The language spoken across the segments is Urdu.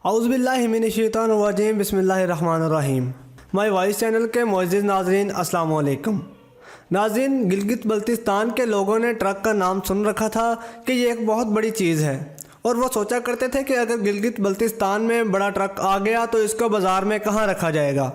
اعوذ باللہ من الشیطان الرجیم بسم اللہ الرحمن الرحیم۔ مائی وائس چینل کے معزز ناظرین السلام علیکم۔ ناظرین، گلگت بلتستان کے لوگوں نے ٹرک کا نام سن رکھا تھا کہ یہ ایک بہت بڑی چیز ہے، اور وہ سوچا کرتے تھے کہ اگر گلگت بلتستان میں بڑا ٹرک آ گیا تو اس کو بازار میں کہاں رکھا جائے گا۔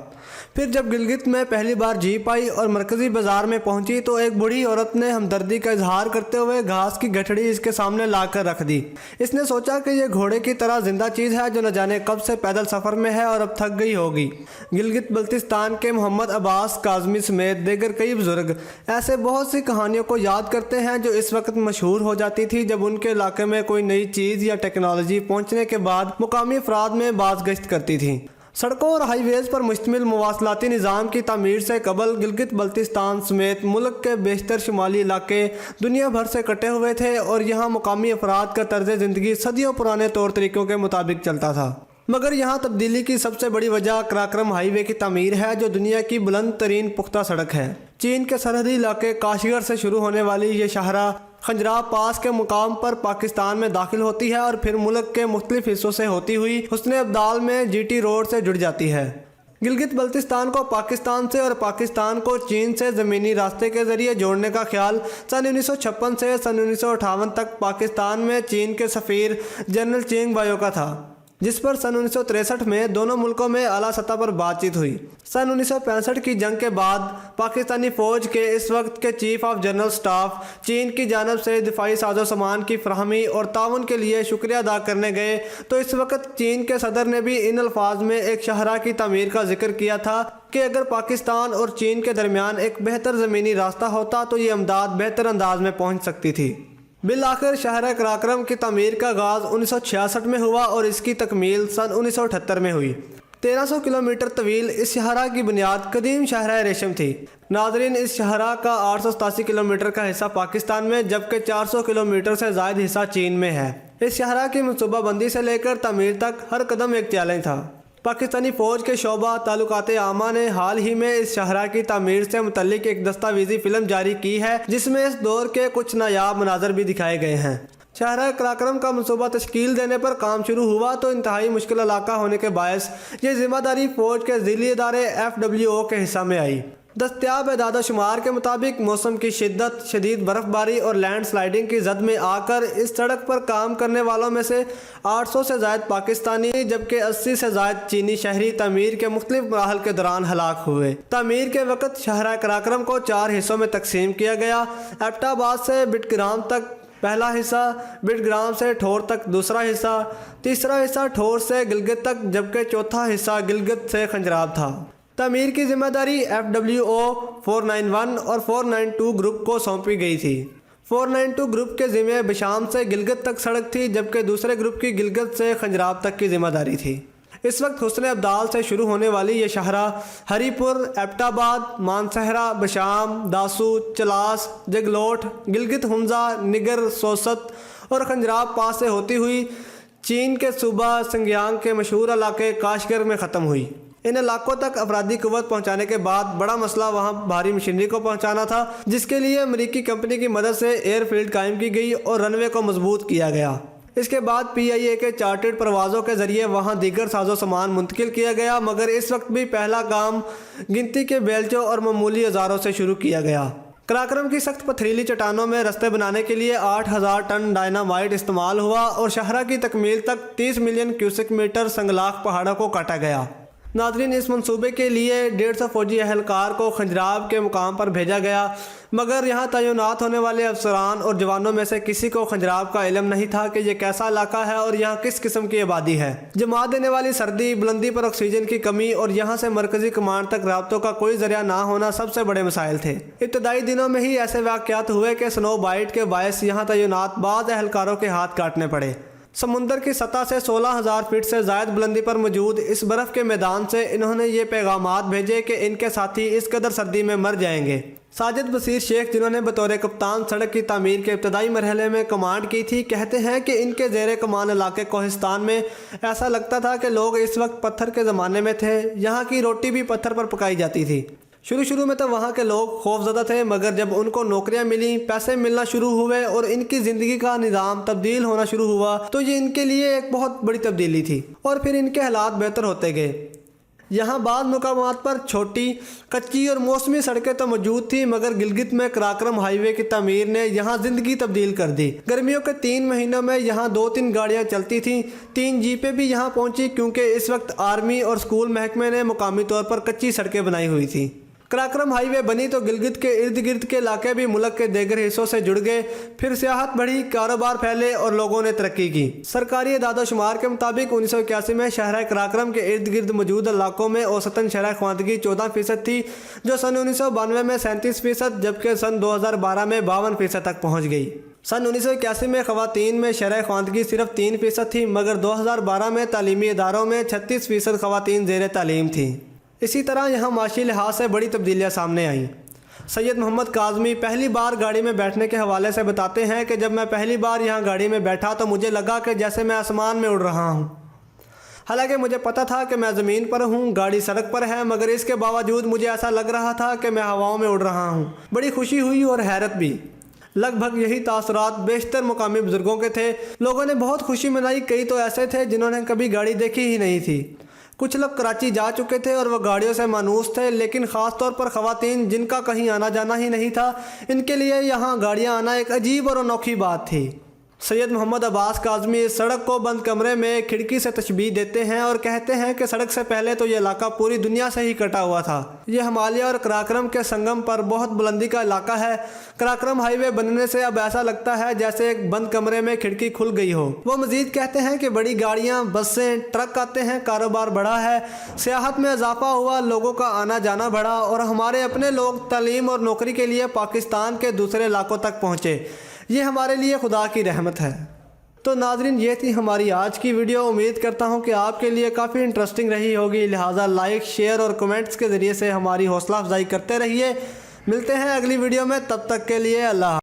پھر جب گلگت میں پہلی بار جیپ آئی اور مرکزی بازار میں پہنچی تو ایک بوڑھی عورت نے ہمدردی کا اظہار کرتے ہوئے گھاس کی گٹھڑی اس کے سامنے لا کر رکھ دی۔ اس نے سوچا کہ یہ گھوڑے کی طرح زندہ چیز ہے جو نہ جانے کب سے پیدل سفر میں ہے اور اب تھک گئی ہوگی۔ گلگت بلتستان کے محمد عباس کاظمی سمیت دیگر کئی بزرگ ایسے بہت سی کہانیوں کو یاد کرتے ہیں جو اس وقت مشہور ہو جاتی تھی جب ان کے علاقے میں کوئی نئی چیز یا ٹیکنالوجی پہنچنے کے بعد مقامی افراد میں باز گشت کرتی تھی۔ سڑکوں اور ہائی ویز پر مشتمل مواصلاتی نظام کی تعمیر سے قبل گلگت بلتستان سمیت ملک کے بیشتر شمالی علاقے دنیا بھر سے کٹے ہوئے تھے اور یہاں مقامی افراد کا طرز زندگی صدیوں پرانے طور طریقوں کے مطابق چلتا تھا۔ مگر یہاں تبدیلی کی سب سے بڑی وجہ کراکرم ہائی وے کی تعمیر ہے جو دنیا کی بلند ترین پختہ سڑک ہے۔ چین کے سرحدی علاقے کاشغر سے شروع ہونے والی یہ شاہراہ خنجراب پاس کے مقام پر پاکستان میں داخل ہوتی ہے اور پھر ملک کے مختلف حصوں سے ہوتی ہوئی حسن ابدال میں جی ٹی روڈ سے جڑ جاتی ہے۔ گلگت بلتستان کو پاکستان سے اور پاکستان کو چین سے زمینی راستے کے ذریعے جوڑنے کا خیال سن 1956 سے سن 1958 تک پاکستان میں چین کے سفیر جنرل چینگ بایو کا تھا، جس پر سن 1963 میں دونوں ملکوں میں اعلیٰ سطح پر بات چیت ہوئی۔ سن 1965 کی جنگ کے بعد پاکستانی فوج کے اس وقت کے چیف آف جنرل سٹاف چین کی جانب سے دفاعی ساز و سامان کی فراہمی اور تعاون کے لیے شکریہ ادا کرنے گئے تو اس وقت چین کے صدر نے بھی ان الفاظ میں ایک شاہراہ کی تعمیر کا ذکر کیا تھا کہ اگر پاکستان اور چین کے درمیان ایک بہتر زمینی راستہ ہوتا تو یہ امداد بہتر انداز میں پہنچ سکتی تھی۔ بالآخر شاہراہ کراکرم کی تعمیر کا آغاز 1966 میں ہوا اور اس کی تکمیل سن 1978 میں ہوئی۔ 1300 کلومیٹر طویل اس شاہراہ کی بنیاد قدیم شاہراہ ریشم تھی۔ ناظرین، اس شاہراہ کا 887 کلومیٹر کا حصہ پاکستان میں جبکہ 400 کلومیٹر سے زائد حصہ چین میں ہے۔ اس شاہراہ کی منصوبہ بندی سے لے کر تعمیر تک ہر قدم ایک چیلنج تھا۔ پاکستانی فوج کے شعبہ تعلقات عامہ نے حال ہی میں اس شاہراہ کی تعمیر سے متعلق ایک دستاویزی فلم جاری کی ہے جس میں اس دور کے کچھ نایاب مناظر بھی دکھائے گئے ہیں۔ شاہراہ کراکرم کا منصوبہ تشکیل دینے پر کام شروع ہوا تو انتہائی مشکل علاقہ ہونے کے باعث یہ ذمہ داری فوج کے ذیلی ادارے FWO کے حصہ میں آئی۔ دستیاب اعداد و شمار کے مطابق موسم کی شدت، شدید برف باری اور لینڈ سلائیڈنگ کی زد میں آ کر اس سڑک پر کام کرنے والوں میں سے 800 سے زائد پاکستانی جبکہ 80 سے زائد چینی شہری تعمیر کے مختلف مراحل کے دوران ہلاک ہوئے۔ تعمیر کے وقت شاہراہ کراکرم کو 4 حصوں میں تقسیم کیا گیا۔ ایبٹ آباد سے بٹ گرام تک پہلا حصہ، بٹ گرام سے ٹھور تک دوسرا حصہ، تیسرا حصہ ٹھور سے گلگت تک جبکہ چوتھا حصہ گلگت سے خنجراب تھا۔ تعمیر کی ذمہ داری FWO 491 اور 492 گروپ کو سونپی گئی تھی۔ 492 گروپ کے ذمہ بشام سے گلگت تک سڑک تھی جبکہ دوسرے گروپ کی گلگت سے خنجراب تک کی ذمہ داری تھی۔ اس وقت حسن ابدال سے شروع ہونے والی یہ شاہراہ ہری پور، ایبٹ آباد، مانسہرہ، بشام، داسو، چلاس، جگلوٹ، گلگت حمزہ، نگر، سوست اور خنجراب پاس سے ہوتی ہوئی چین کے صوبہ سنگیانگ کے مشہور علاقے کاشغر میں ختم ہوئی۔ ان علاقوں تک افرادی قوت پہنچانے کے بعد بڑا مسئلہ وہاں بھاری مشینری کو پہنچانا تھا جس کے لیے امریکی کمپنی کی مدد سے ایئر فیلڈ قائم کی گئی اور رن وے کو مضبوط کیا گیا۔ اس کے بعد PIA کے چارٹرڈ پروازوں کے ذریعے وہاں دیگر ساز و سامان منتقل کیا گیا، مگر اس وقت بھی پہلا کام گنتی کے بیلچوں اور معمولی اوزاروں سے شروع کیا گیا۔ کراکرم کی سخت پتھریلی چٹانوں میں رستے بنانے کے لیے 8000 ٹن ڈائنامائٹ استعمال ہوا اور شاہراہ کی تکمیل تک 30 ملین کیوسک میٹر سنگلاخ پہاڑوں کو کاٹا گیا۔ ناظرین، اس منصوبے کے لیے 150 فوجی اہلکار کو خنجراب کے مقام پر بھیجا گیا، مگر یہاں تعینات ہونے والے افسران اور جوانوں میں سے کسی کو خنجراب کا علم نہیں تھا کہ یہ کیسا علاقہ ہے اور یہاں کس قسم کی آبادی ہے۔ جما دینے والی سردی، بلندی پر آکسیجن کی کمی اور یہاں سے مرکزی کمانڈ تک رابطوں کا کوئی ذریعہ نہ ہونا سب سے بڑے مسائل تھے۔ ابتدائی دنوں میں ہی ایسے واقعات ہوئے کہ سنو بائٹ کے باعث یہاں تعینات بعض اہلکاروں کے ہاتھ کاٹنے پڑے۔ سمندر کی سطح سے 16000 فٹ سے زائد بلندی پر موجود اس برف کے میدان سے انہوں نے یہ پیغامات بھیجے کہ ان کے ساتھی اس قدر سردی میں مر جائیں گے۔ ساجد بصیر شیخ، جنہوں نے بطور کپتان سڑک کی تعمیر کے ابتدائی مرحلے میں کمانڈ کی تھی، کہتے ہیں کہ ان کے زیر کمان علاقے کوہستان میں ایسا لگتا تھا کہ لوگ اس وقت پتھر کے زمانے میں تھے۔ یہاں کی روٹی بھی پتھر پر پکائی جاتی تھی۔ شروع میں تو وہاں کے لوگ خوفزدہ تھے، مگر جب ان کو نوکریاں ملیں، پیسے ملنا شروع ہوئے اور ان کی زندگی کا نظام تبدیل ہونا شروع ہوا تو یہ ان کے لیے ایک بہت بڑی تبدیلی تھی اور پھر ان کے حالات بہتر ہوتے گئے۔ یہاں بعض مقامات پر چھوٹی، کچی اور موسمی سڑکیں تو موجود تھیں، مگر گلگت میں قراقرم ہائی وے کی تعمیر نے یہاں زندگی تبدیل کر دی۔ گرمیوں کے 3 مہینوں میں یہاں 2-3 گاڑیاں چلتی تھیں، 3 جیپیں بھی یہاں پہنچی کیونکہ اس وقت آرمی اور اسکول محکمے نے مقامی طور پر کچی سڑکیں بنائی ہوئی تھیں۔ قراقرم ہائی وے بنی تو گلگت کے ارد گرد کے علاقے بھی ملک کے دیگر حصوں سے جڑ گئے، پھر سیاحت بڑھی، کاروبار پھیلے اور لوگوں نے ترقی کی۔ سرکاری اعداد و شمار کے مطابق 1981 میں شہر قراقرم کے ارد گرد موجود علاقوں میں اوسطاً شرح خواندگی 14% تھی، جو سن 1992 میں 37%، جبکہ سن 2012 میں 52% تک پہنچ گئی۔ سن 1981 میں خواتین میں شرح خواندگی صرف 3% تھی، مگر 2012 میں تعلیمی اداروں میں 36% خواتین زیر تعلیم تھیں۔ اسی طرح یہاں معاشی لحاظ سے بڑی تبدیلیاں سامنے آئیں۔ سید محمد کاظمی پہلی بار گاڑی میں بیٹھنے کے حوالے سے بتاتے ہیں کہ جب میں پہلی بار یہاں گاڑی میں بیٹھا تو مجھے لگا کہ جیسے میں آسمان میں اڑ رہا ہوں، حالانکہ مجھے پتہ تھا کہ میں زمین پر ہوں، گاڑی سڑک پر ہے، مگر اس کے باوجود مجھے ایسا لگ رہا تھا کہ میں ہواؤں میں اڑ رہا ہوں۔ بڑی خوشی ہوئی اور حیرت بھی۔ لگ بھگ یہی تاثرات بیشتر مقامی بزرگوں کے تھے۔ لوگوں نے بہت خوشی منائی، کئی تو ایسے تھے جنہوں نے کبھی گاڑی دیکھی ہی نہیں تھی۔ کچھ لوگ کراچی جا چکے تھے اور وہ گاڑیوں سے مانوس تھے، لیکن خاص طور پر خواتین جن کا کہیں آنا جانا ہی نہیں تھا، ان کے لیے یہاں گاڑیاں آنا ایک عجیب اور انوکھی بات تھی۔ سید محمد عباس کاظمی اس سڑک کو بند کمرے میں ایک کھڑکی سے تشبیہ دیتے ہیں اور کہتے ہیں کہ سڑک سے پہلے تو یہ علاقہ پوری دنیا سے ہی کٹا ہوا تھا۔ یہ ہمالیہ اور قراقرم کے سنگم پر بہت بلندی کا علاقہ ہے۔ قراقرم ہائی وے بننے سے اب ایسا لگتا ہے جیسے ایک بند کمرے میں کھڑکی کھل گئی ہو۔ وہ مزید کہتے ہیں کہ بڑی گاڑیاں، بسیں، ٹرک آتے ہیں، کاروبار بڑھا ہے، سیاحت میں اضافہ ہوا، لوگوں کا آنا جانا بڑھا اور ہمارے اپنے لوگ تعلیم اور نوکری کے لیے پاکستان کے دوسرے علاقوں تک پہنچے۔ یہ ہمارے لیے خدا کی رحمت ہے۔ تو ناظرین، یہ تھی ہماری آج کی ویڈیو۔ امید کرتا ہوں کہ آپ کے لیے کافی انٹرسٹنگ رہی ہوگی، لہٰذا لائک، شیئر اور کمنٹس کے ذریعے سے ہماری حوصلہ افزائی کرتے رہیے۔ ملتے ہیں اگلی ویڈیو میں، تب تک کے لیے اللہ حافظ۔